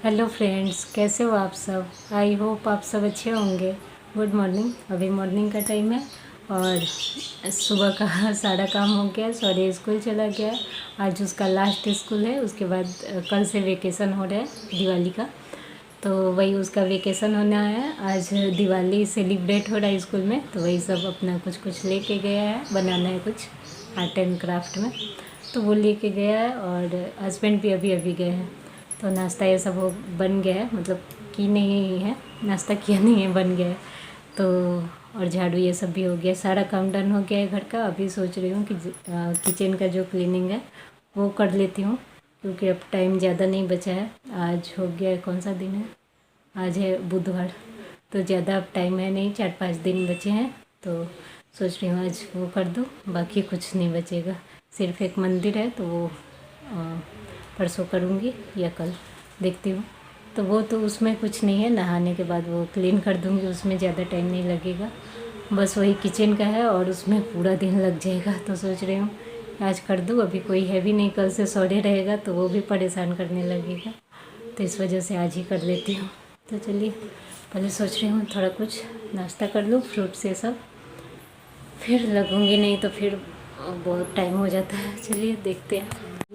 Hello friends, कैसे हो आप सब। आई होप आप सब अच्छे होंगे। Good morning. अभी मॉर्निंग का टाइम है और सुबह का सारा काम हो गया। सॉरी, स्कूल चला गया। आज उसका लास्ट स्कूल है। उसके बाद कल से वेकेशन हो रहा है दिवाली का, तो वही उसका वेकेशन होना है। आज दिवाली सेलिब्रेट हो रहा है स्कूल में, तो वही सब अपना कुछ कुछ लेके गया है। बनाना है कुछ आर्ट एंड क्राफ्ट में, तो वो लेके गया है। और हस्बैंड भी अभी अभी गए हैं। तो नाश्ता ये सब हो बन गया है, मतलब की नहीं है, नाश्ता किया नहीं है, बन गया है। तो और झाड़ू ये सब भी हो गया, सारा काम डन हो गया है घर का। अभी सोच रही हूँ कि किचन का जो क्लीनिंग है वो कर लेती हूँ, क्योंकि अब टाइम ज़्यादा नहीं बचा है। आज हो गया है, कौन सा दिन है, आज है बुधवार, तो ज़्यादा अब टाइम है नहीं, 4-5 दिन बचे हैं। तो सोच रही हूँ आज वो कर दूँ, बाकी कुछ नहीं बचेगा। सिर्फ एक मंदिर है, तो वो परसों करूँगी या कल, देखती हूँ। तो वो तो उसमें कुछ नहीं है, नहाने के बाद वो क्लीन कर दूँगी, उसमें ज़्यादा टाइम नहीं लगेगा। बस वही किचन का है और उसमें पूरा दिन लग जाएगा। तो सोच रही हूँ आज कर दूँ, अभी कोई है भी नहीं, कल से सॉडे रहेगा तो वो भी परेशान करने लगेगा, तो इस वजह से आज ही कर लेती हूँ। तो चलिए, पहले सोच रही हूँ थोड़ा कुछ नाश्ता कर लूँ फ्रूट से सब, फिर लगूँगी, नहीं तो फिर बहुत टाइम हो जाता है। चलिए देखते हैं,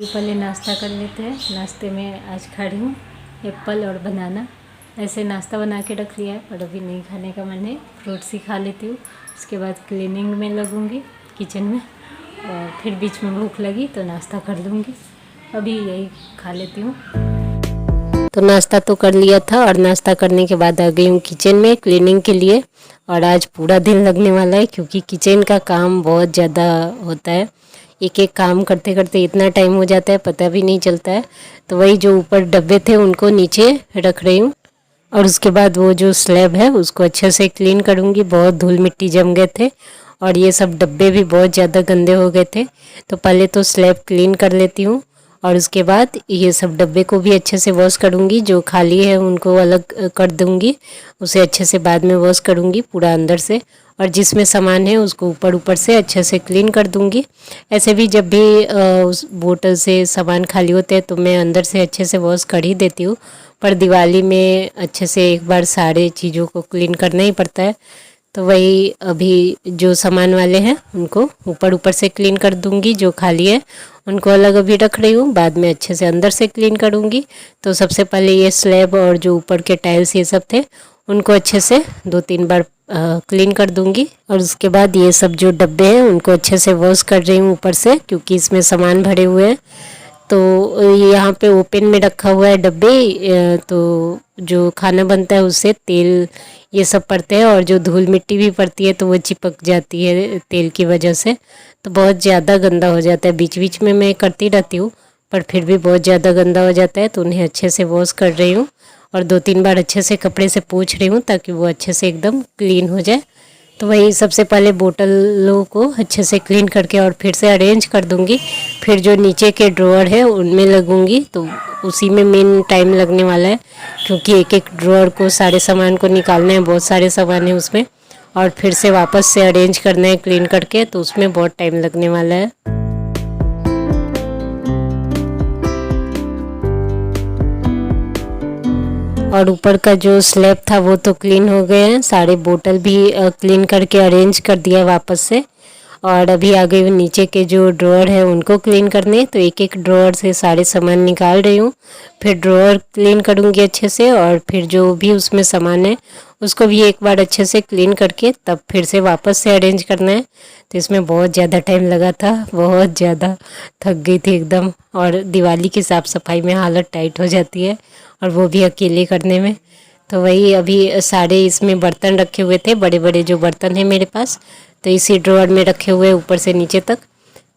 पहले नाश्ता कर लेते हैं। नाश्ते में आज खा रही हूँ एप्पल और बनाना। ऐसे नाश्ता बना के रख लिया है, पर अभी नहीं खाने का मन है, फ्रूट्स ही खा लेती हूँ। उसके बाद क्लीनिंग में लगूँगी किचन में, और फिर बीच में भूख लगी तो नाश्ता कर लूँगी। अभी यही खा लेती हूँ। तो नाश्ता तो कर लिया था, और नाश्ता करने के बाद आ गई हूँ किचन में क्लीनिंग के लिए। और आज पूरा दिन लगने वाला है, क्योंकि किचन का काम बहुत ज़्यादा होता है। एक एक काम करते करते इतना टाइम हो जाता है, पता भी नहीं चलता है। तो वही जो ऊपर डब्बे थे उनको नीचे रख रही हूँ, और उसके बाद वो जो स्लैब है उसको अच्छे से क्लीन करूँगी। बहुत धूल मिट्टी जम गए थे, और ये सब डब्बे भी बहुत ज़्यादा गंदे हो गए थे। तो पहले तो स्लैब क्लीन कर लेती हूँ, और उसके बाद ये सब डब्बे को भी अच्छे से वॉश करूँगी। जो खाली है उनको अलग कर दूँगी, उसे अच्छे से बाद में वॉश करूँगी पूरा अंदर से। और जिसमें सामान है उसको ऊपर ऊपर से अच्छे से क्लीन कर दूँगी। ऐसे भी जब भी उस बोतल से सामान खाली होते हैं तो मैं अंदर से अच्छे से वॉश कर ही देती हूँ। पर दिवाली में अच्छे से एक बार सारे चीज़ों को क्लीन करना ही पड़ता है। तो वही अभी जो सामान वाले हैं उनको ऊपर ऊपर से क्लीन कर दूंगी, जो खाली है उनको अलग अभी रख रही हूँ, बाद में अच्छे से अंदर से क्लीन करूँगी। तो सबसे पहले ये स्लैब और जो ऊपर के टाइल्स ये सब थे उनको अच्छे से 2-3 बार क्लीन कर दूंगी। और उसके बाद ये सब जो डब्बे हैं उनको अच्छे से वॉश कर रही हूँ ऊपर से, क्योंकि इसमें सामान भरे हुए हैं। तो यहाँ पे ओपन में रखा हुआ है डब्बे, तो जो खाना बनता है उससे तेल ये सब पड़ते हैं, और जो धूल मिट्टी भी पड़ती है तो वो चिपक जाती है तेल की वजह से। तो बहुत ज़्यादा गंदा हो जाता है। बीच बीच में मैं करती रहती हूँ, पर फिर भी बहुत ज़्यादा गंदा हो जाता है, तो उन्हें अच्छे से वॉश कर रही हूँ। और 2-3 बार अच्छे से कपड़े से पोंछ रही हूँ, ताकि वो अच्छे से एकदम क्लीन हो जाए। तो वही सबसे पहले बोतलों को अच्छे से क्लीन करके और फिर से अरेंज कर दूंगी। फिर जो नीचे के ड्रॉअर है उनमें लगूंगी, तो उसी में मेन टाइम लगने वाला है, क्योंकि एक एक ड्रॉअर को सारे सामान को निकालना है, बहुत सारे सामान है उसमें, और फिर से वापस से अरेंज करना है क्लीन करके, तो उसमें बहुत टाइम लगने वाला है। और ऊपर का जो स्लैब था वो तो क्लीन हो गए हैं, सारे बोतल भी क्लीन करके अरेंज कर दिया वापस से। और अभी आ गई नीचे के जो ड्रॉअर है उनको क्लीन करने, तो एक एक ड्रॉअर से सारे सामान निकाल रही हूँ। फिर ड्रॉअर क्लीन करूँगी अच्छे से, और फिर जो भी उसमें सामान है उसको भी एक बार अच्छे से क्लीन करके तब फिर से वापस से अरेंज करना है। तो इसमें बहुत ज़्यादा टाइम लगा था, बहुत ज़्यादा थक गई थी एकदम। और दिवाली की साफ़ सफाई में हालत टाइट हो जाती है, और वो भी अकेले करने में। तो वही अभी सारे इसमें बर्तन रखे हुए थे, बड़े बड़े जो बर्तन हैं मेरे पास, तो इसी ड्रॉअर में रखे हुए ऊपर से नीचे तक।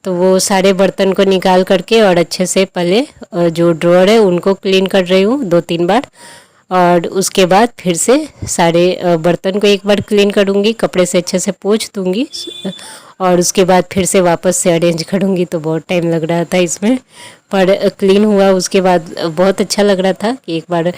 तो वो सारे बर्तन को निकाल करके और अच्छे से पहले जो ड्रॉअर है उनको क्लीन कर रही हूँ 2-3 बार। और उसके बाद फिर से सारे बर्तन को एक बार क्लीन करूँगी, कपड़े से अच्छे से पोंछ दूँगी, और उसके बाद फिर से वापस से अरेंज करूँगी। तो बहुत टाइम लग रहा था इसमें, पर क्लीन हुआ उसके बाद बहुत अच्छा लग रहा था कि एक बार।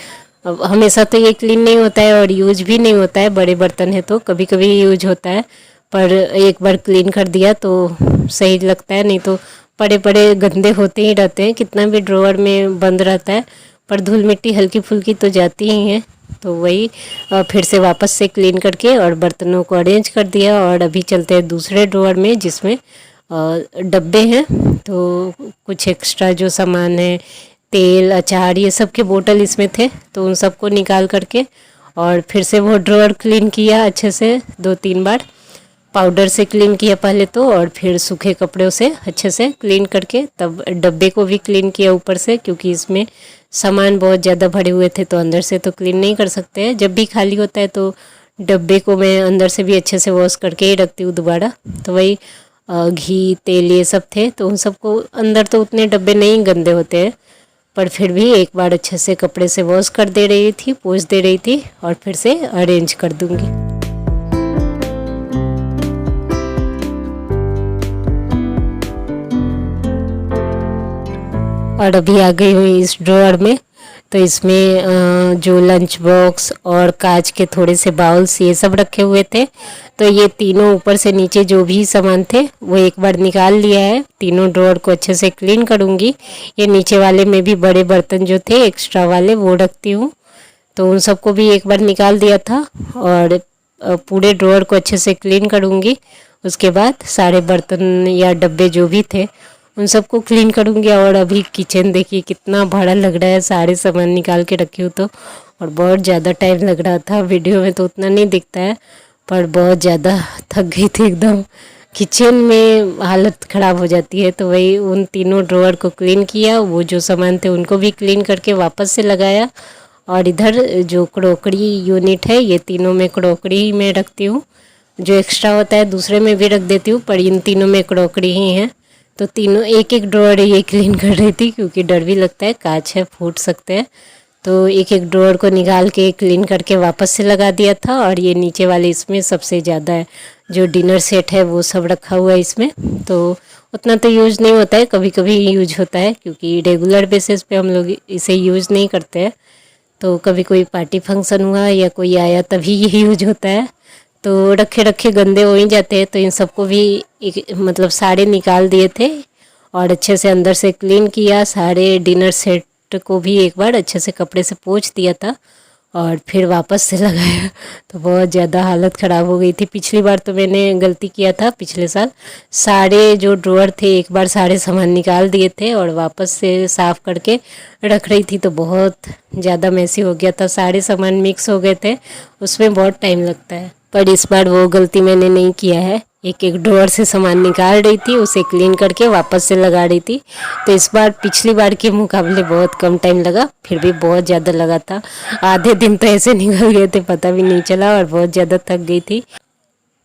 हमेशा तो ये क्लीन नहीं होता है और यूज भी नहीं होता है, बड़े बर्तन है तो कभी कभी यूज होता है, पर एक बार क्लीन कर दिया तो सही लगता है। नहीं तो पड़े पड़े गंदे होते ही रहते हैं, कितना भी ड्रॉअर में बंद रहता है, पर धूल मिट्टी हल्की फुल्की तो जाती ही है। तो वही फिर से वापस से क्लीन करके और बर्तनों को अरेंज कर दिया। और अभी चलते हैं दूसरे ड्रॉअर में जिसमें डब्बे हैं। तो कुछ एक्स्ट्रा जो सामान है, तेल, अचार, ये सब के बोतल इसमें थे, तो उन सबको निकाल करके और फिर से वो ड्रॉअर क्लीन किया अच्छे से 2-3 बार। पाउडर से क्लीन किया पहले तो, और फिर सूखे कपड़ों से अच्छे से क्लीन करके तब डब्बे को भी क्लीन किया ऊपर से, क्योंकि इसमें सामान बहुत ज़्यादा भरे हुए थे तो अंदर से तो क्लीन नहीं कर सकते हैं। जब भी खाली होता है तो डब्बे को मैं अंदर से भी अच्छे से वॉश करके ही रखती हूँ दोबारा। तो वही घी, तेल, ये सब थे, तो उन सबको अंदर तो उतने डब्बे नहीं गंदे होते हैं, पर फिर भी एक बार अच्छे से कपड़े से वॉश कर दे रही थी, पोंछ दे रही थी और फिर से अरेंज कर दूँगी। और अभी आ गई हुई इस ड्रॉअर में, तो इसमें जो लंच बॉक्स और कांच के थोड़े से बाउल्स ये सब रखे हुए थे। तो ये तीनों ऊपर से नीचे जो भी सामान थे वो एक बार निकाल लिया है। तीनों ड्रॉअर को अच्छे से क्लीन करूँगी। ये नीचे वाले में भी बड़े बर्तन जो थे एक्स्ट्रा वाले वो रखती हूँ, तो उन सबको भी एक बार निकाल दिया था। और पूरे ड्रॉअर को अच्छे से क्लीन करूँगी। उसके बाद सारे बर्तन या डब्बे जो भी थे उन सबको क्लीन करूँगी। और अभी किचन देखिए कितना बड़ा लग रहा है, सारे सामान निकाल के रखी हूँ तो। और बहुत ज़्यादा टाइम लग रहा था, वीडियो में तो उतना नहीं दिखता है, पर बहुत ज़्यादा थक गई थी एकदम। किचन में हालत ख़राब हो जाती है। तो वही उन तीनों ड्रॉअर को क्लीन किया, वो जो सामान थे उनको भी क्लीन करके वापस से लगाया। और इधर जो क्रॉकरी यूनिट है, ये तीनों में क्रॉकरी ही मैं रखती हूँ। जो एक्स्ट्रा होता है दूसरे में भी रख देती हूँ, पर इन तीनों में क्रॉकरी ही है। तो तीनों एक एक ड्रॉअर ये क्लीन कर रही थी, क्योंकि डर भी लगता है, कांच है, फूट सकते हैं। तो एक एक ड्रॉअर को निकाल के क्लीन करके वापस से लगा दिया था। और ये नीचे वाले इसमें सबसे ज़्यादा है, जो डिनर सेट है वो सब रखा हुआ है इसमें। तो उतना तो यूज़ नहीं होता है, कभी कभी यूज होता है, क्योंकि रेगुलर बेसिस पे हम लोग इसे यूज़ नहीं करते हैं। तो कभी कोई पार्टी फंक्शन हुआ या कोई आया तभी ये यूज होता है। तो रखे रखे गंदे हो ही जाते हैं। तो इन सबको भी मतलब सारे निकाल दिए थे और अच्छे से अंदर से क्लीन किया। सारे डिनर सेट को भी एक बार अच्छे से कपड़े से पोंछ दिया था और फिर वापस से लगाया। तो बहुत ज़्यादा हालत ख़राब हो गई थी। पिछली बार तो मैंने गलती किया था, पिछले साल सारे जो ड्रॉअर थे एक बार सारे सामान निकाल दिए थे और वापस से साफ़ करके रख रही थी, तो बहुत ज़्यादा मैसी हो गया था। सारे सामान मिक्स हो गए थे, उसमें बहुत टाइम लगता है। पर इस बार वो गलती मैंने नहीं किया है। एक एक ड्रॉअर से सामान निकाल रही थी, उसे क्लीन करके वापस से लगा रही थी। तो इस बार पिछली बार के मुकाबले बहुत कम टाइम लगा, फिर भी बहुत ज़्यादा लगा था। आधे दिन तो ऐसे निकल गए थे, पता भी नहीं चला, और बहुत ज़्यादा थक गई थी।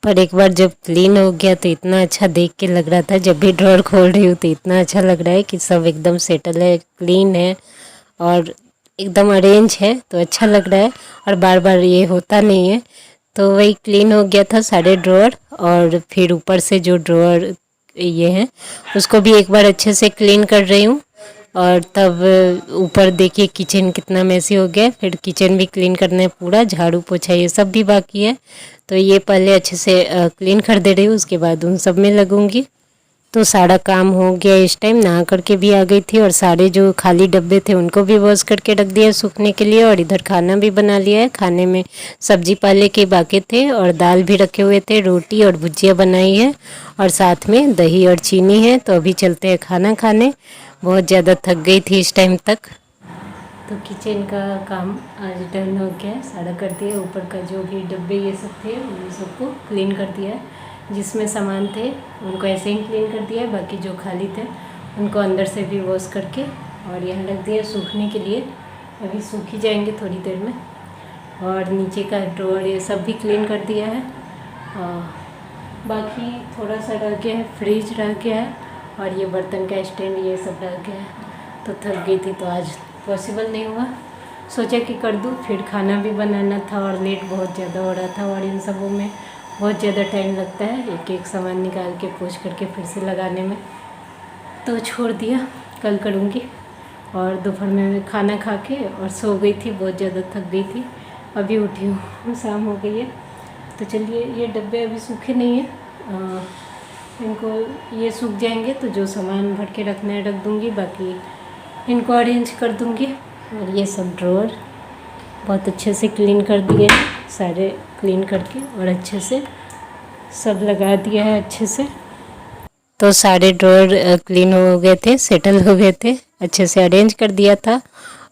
पर एक बार जब क्लीन हो गया तो इतना अच्छा देख के लग रहा था। जब भी ड्रॉअर खोल रही हूँ तो इतना अच्छा लग रहा है कि सब एकदम सेटल है, क्लीन है और एकदम अरेंज है, तो अच्छा लग रहा है। और बार बार ये होता नहीं है। तो वही क्लीन हो गया था सारे ड्रॉअर। और फिर ऊपर से जो ड्रॉअर ये हैं उसको भी एक बार अच्छे से क्लीन कर रही हूँ। और तब ऊपर देखिए किचन कितना मैसी हो गया है। फिर किचन भी क्लीन करना है, पूरा झाड़ू पोछा ये सब भी बाकी है। तो ये पहले अच्छे से क्लीन कर दे रही हूँ, उसके बाद उन सब में लगूंगी। तो सारा काम हो गया। इस टाइम नहा करके भी आ गई थी और सारे जो खाली डब्बे थे उनको भी वॉश करके रख दिया सूखने के लिए। और इधर खाना भी बना लिया है। खाने में सब्जी पहले के बाकी थे और दाल भी रखे हुए थे, रोटी और भुजिया बनाई है और साथ में दही और चीनी है। तो अभी चलते हैं खाना खाने। बहुत ज़्यादा थक गई थी इस टाइम तक। तो किचन का काम आज डन हो गया, सारा कर दिया। ऊपर का जो भी डब्बे ये सब थे उन सबको क्लीन कर दिया। जिसमें सामान थे उनको ऐसे ही क्लीन कर दिया, बाकी जो खाली थे उनको अंदर से भी वॉश करके और यहाँ रख दिया सूखने के लिए। अभी सूख ही जाएंगे थोड़ी देर में। और नीचे का ड्रॉअर ये सब भी क्लीन कर दिया है। बाकी थोड़ा सा रह गया है, फ्रिज रह गया है और ये बर्तन का स्टैंड ये सब रह गया है। तो थक गई थी तो आज पॉसिबल नहीं हुआ। सोचा कि कर दूँ, फिर खाना भी बनाना था और लेट बहुत ज़्यादा हो रहा था और इन सबों में बहुत ज़्यादा टाइम लगता है एक एक सामान निकाल के पोंछ करके फिर से लगाने में। तो छोड़ दिया, कल करूँगी। और दोपहर में खाना खा के और सो गई थी, बहुत ज़्यादा थक गई थी। अभी उठी हूँ, शाम हो गई है। तो चलिए, ये डब्बे अभी सूखे नहीं हैं, इनको ये सूख जाएंगे तो जो सामान भर के रखना है रख दूँगी, बाकी इनको अरेंज कर दूँगी। और ये सब ड्रॉर बहुत अच्छे से क्लीन कर दिए हैं, सारे क्लीन करके और अच्छे से सब लगा दिया है अच्छे से। तो सारे ड्रॉर क्लीन हो गए थे, सेटल हो गए थे, अच्छे से अरेंज कर दिया था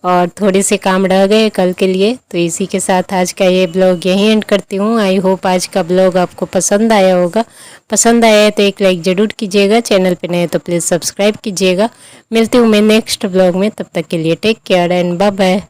और थोड़े से काम रह गए कल के लिए। तो इसी के साथ आज का ये ब्लॉग यहीं एंड करती हूँ। आई होप आज का ब्लॉग आपको पसंद आया होगा। पसंद आया है तो एक लाइक ज़रूर कीजिएगा, चैनल पे नए तो प्लीज़ सब्सक्राइब कीजिएगा। मिलती हूँ मैं नेक्स्ट ब्लॉग में, तब तक के लिए take care and bye bye.